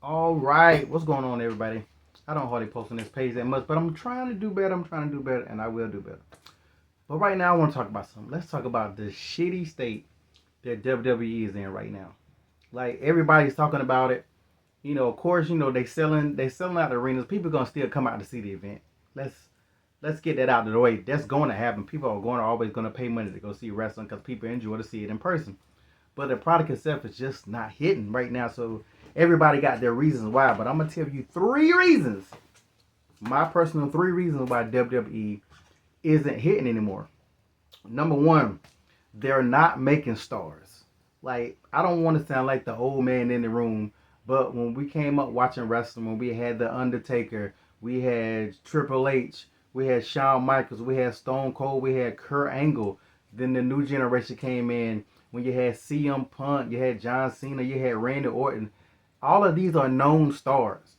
All right, what's going on, everybody? I don't hardly post on this page that much, but I'm trying to do better. I'm trying to do better, and I will do better. But right now, I want to talk about something. Let's talk about the shitty state that WWE is in right now. Like everybody's talking about it. Of course, they selling out the arenas. People are gonna still come out to see the event. Let's let's get that out of the way. That's going to happen. People are going to always going to pay money to go see wrestling because people enjoy to see it in person. But the product itself is just not hitting right now. So everybody got their reasons why. But I'm gonna tell you three reasons. My personal three reasons why WWE isn't hitting anymore. Number one, they're not making stars. Like, I don't want to sound like the old man in the room, but when we came up watching wrestling, when we had The Undertaker, we had Triple H, we had Shawn Michaels, we had Stone Cold, we had Kurt Angle. Then the new generation came in when you had CM Punk, you had John Cena, you had Randy Orton. All of these are known stars.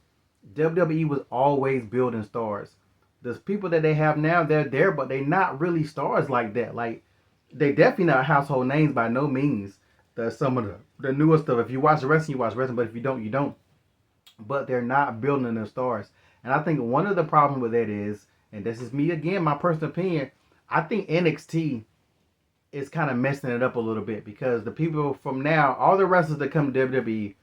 WWE was always building stars. The people that they have now, they're there, but they're not really stars like that. Like, they definitely not household names by no means. Some of the newer stuff. If you watch the wrestling, you watch wrestling. But if you don't, you don't. But they're not building their stars. And I think one of the problems with that is, and this is me again, my personal opinion, I think NXT is kind of messing it up a little bit because the people from now, all the wrestlers that come to WWE,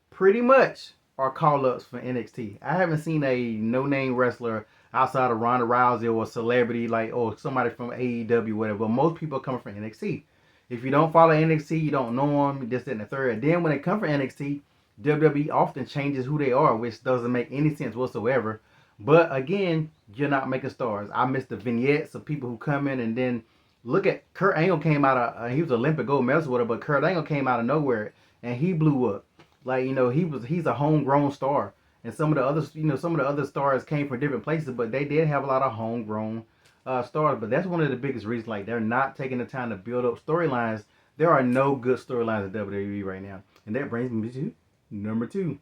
pretty much are call ups for NXT. I haven't seen a no name wrestler outside of Ronda Rousey or a celebrity like or somebody from AEW, whatever. But most people come from NXT. If you don't follow NXT, you don't know them, this, that, and the third. Then when they come from NXT, WWE often changes who they are, which doesn't make any sense whatsoever. But again, you're not making stars. I miss the vignettes of people who come in and then look at Kurt Angle came out of he was Olympic gold medalist with it, but Kurt Angle came out of nowhere and he blew up. Like he's a homegrown star, and some of the other stars came from different places, but they did have a lot of homegrown stars. But that's one of the biggest reasons. Like they're not taking the time to build up storylines. There are no good storylines in WWE right now, and that brings me to number two.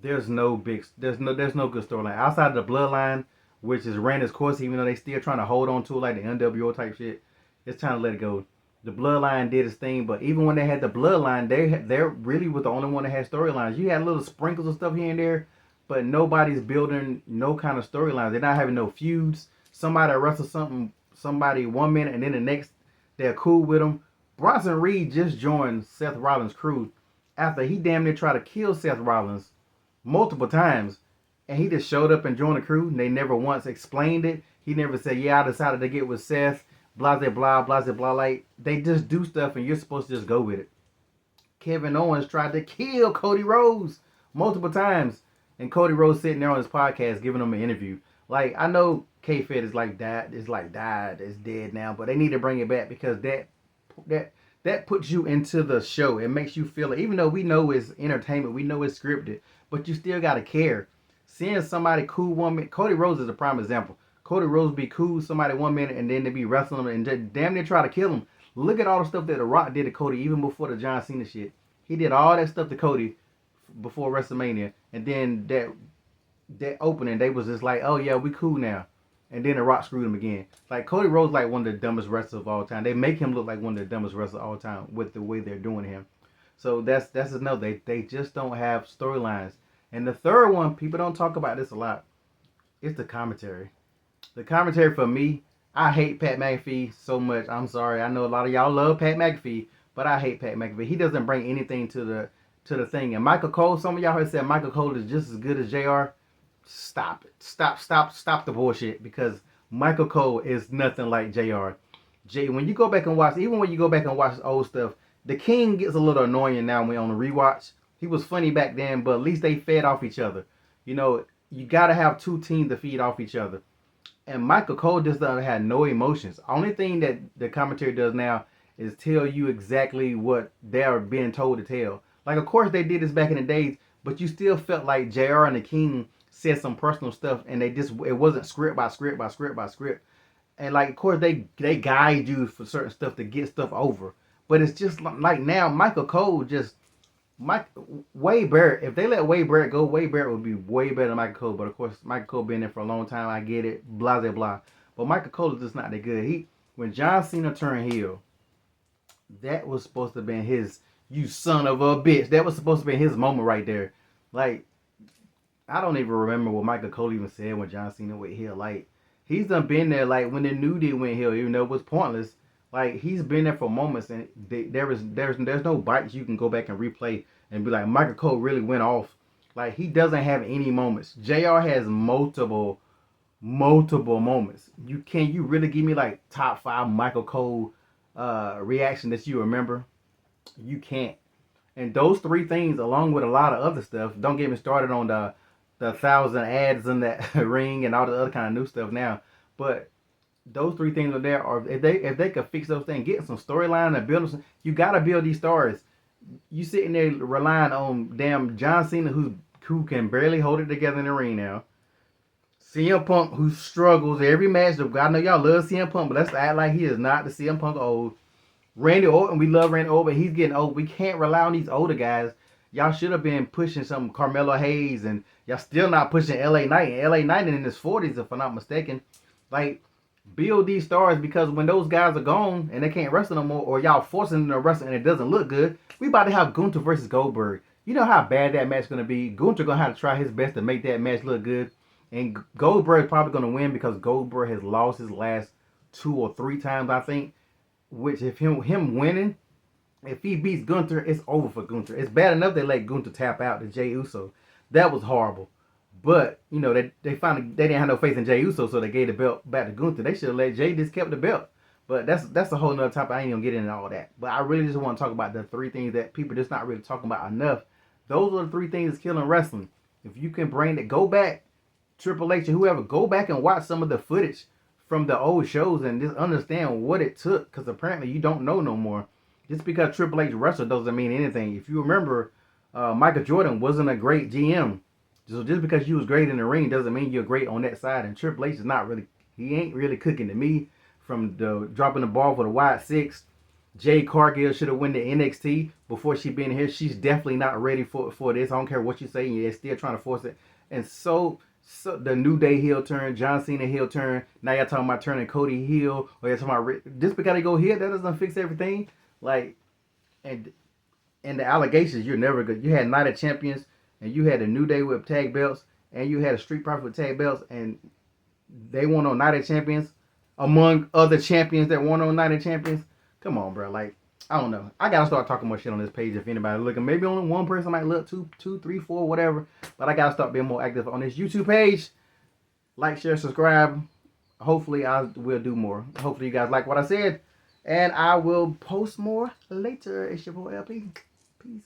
There's no good storyline outside of the bloodline, which is ran its course. Even though they still trying to hold on to it like the NWO type shit, it's time to let it go. The bloodline did its thing, but even when they had the bloodline, they really was the only one that had storylines. You had little sprinkles of stuff here and there, but nobody's building no kind of storylines. They're not having no feuds. Somebody wrestles somebody 1 minute, and then the next they're cool with them. Bronson Reed just joined Seth Rollins' crew after he damn near tried to kill Seth Rollins multiple times, and he just showed up and joined the crew. And they never once explained it. He never said, "Yeah, I decided to get with Seth." Blah blah blah blah blah. Like they just do stuff, and you're supposed to just go with it. Kevin Owens tried to kill Cody Rhodes multiple times, and Cody Rhodes sitting there on his podcast giving him an interview. Like I know K-Fed is like died, it's dead now, but they need to bring it back because that that puts you into the show. It makes you feel it, even though we know it's entertainment, we know it's scripted, but you still gotta care. Seeing somebody cool woman, Cody Rhodes is a prime example. Cody Rhodes be cool somebody 1 minute and then they be wrestling him and just damn near try to kill him. Look at all the stuff that The Rock did to Cody even before the John Cena shit. He did all that stuff to Cody before WrestleMania, and then that opening they was just like, oh yeah, we cool now. And then The Rock screwed him again. Like Cody Rhodes like one of the dumbest wrestlers of all time. They make him look like one of the dumbest wrestlers of all time with the way they're doing him. So that's another. They just don't have storylines. And the third one, people don't talk about this a lot. It's the commentary. The commentary for me, I hate Pat McAfee so much. I'm sorry. I know a lot of y'all love Pat McAfee, but I hate Pat McAfee. He doesn't bring anything to the thing. And Michael Cole, some of y'all heard said Michael Cole is just as good as JR. Stop it. Stop the bullshit because Michael Cole is nothing like JR. When you go back and watch, even when you go back and watch old stuff, the King gets a little annoying now when we on the rewatch. He was funny back then, but at least they fed off each other. You gotta have two teams to feed off each other. And Michael Cole just doesn't have no emotions. Only thing that the commentary does now is tell you exactly what they're being told to tell. Like, of course, they did this back in the days, but you still felt like JR and the King said some personal stuff, and it wasn't script by script by script by script. And like, of course, they guide you for certain stuff to get stuff over. But it's just like now, Michael Cole just Mike Wade Barrett. If they let Wade Barrett go, Wade Barrett would be way better than Michael Cole. But of course, Michael Cole been there for a long time. I get it. Blah blah blah. But Michael Cole is just not that good. When John Cena turned heel, that was supposed to have been his. You son of a bitch. That was supposed to be his moment right there. Like I don't even remember what Michael Cole even said when John Cena went heel. Like, he's done been there. Like when the New Day went heel, even though it was pointless. Like he's been there for moments, and there's no bites you can go back and replay and be like Michael Cole really went off. Like he doesn't have any moments. Jr. has multiple moments. You really give me like top five Michael Cole reaction that you remember? You can't. And those three things, along with a lot of other stuff, don't get me started on the thousand ads in that ring and all the other kind of new stuff now. But those three things are there. Or if they could fix those things, get some storyline and build them. You gotta build these stars. You sitting there relying on damn John Cena who can barely hold it together in the ring now. CM Punk who struggles every match. I know y'all love CM Punk, but let's act like he is not the CM Punk old. Randy Orton, we love Randy Orton, but he's getting old. We can't rely on these older guys. Y'all should have been pushing some Carmelo Hayes, and y'all still not pushing LA Knight. And LA Knight in his 40s, if I'm not mistaken. Like, build these stars because when those guys are gone and they can't wrestle no more, or y'all forcing them to wrestle and it doesn't look good, we about to have Gunther versus Goldberg. You know how bad that match is going to be. Gunther going to have to try his best to make that match look good. And Goldberg is probably going to win because Goldberg has lost his last 2 or 3 times, I think. Which if him winning, if he beats Gunther, it's over for Gunther. It's bad enough they let Gunther tap out to Jey Uso. That was horrible. But you know they finally they didn't have no faith in Jey Uso, so they gave the belt back to Gunther. They should have let Jey just kept the belt. But that's a whole nother topic. I ain't gonna get into all that. But I really just want to talk about the three things that people just not really talking about enough. Those are the three things that's killing wrestling. If you can bring it, go back, Triple H and whoever, go back and watch some of the footage from the old shows and just understand what it took. Because apparently you don't know no more. Just because Triple H wrestled doesn't mean anything. If you remember, Michael Jordan wasn't a great GM. So just because you was great in the ring doesn't mean you're great on that side. And Triple H is not really, he ain't really cooking to me. From the dropping the ball for the wide six. Jade Cargill should have won the NXT before she been here. She's definitely not ready for this. I don't care what you say. You're still trying to force it. And so the New Day heel turn, John Cena heel turn. Now y'all talking about turning Cody heel, or y'all talking about just because they go here, that doesn't fix everything. Like, and the allegations, you're never good. You had Night of Champions, and you had a New Day with tag belts, and you had a Street Profit with tag belts, and they won on Night of Champions among other champions that won on Night of Champions. Come on, bro. Like, I don't know. I gotta start talking more shit on this page. If anybody looking, maybe only one person might look, two, 3, 4, whatever. But I gotta start being more active on this YouTube page. Like, share, subscribe. Hopefully, I will do more. Hopefully, you guys like what I said, and I will post more later. It's your boy LP. Peace.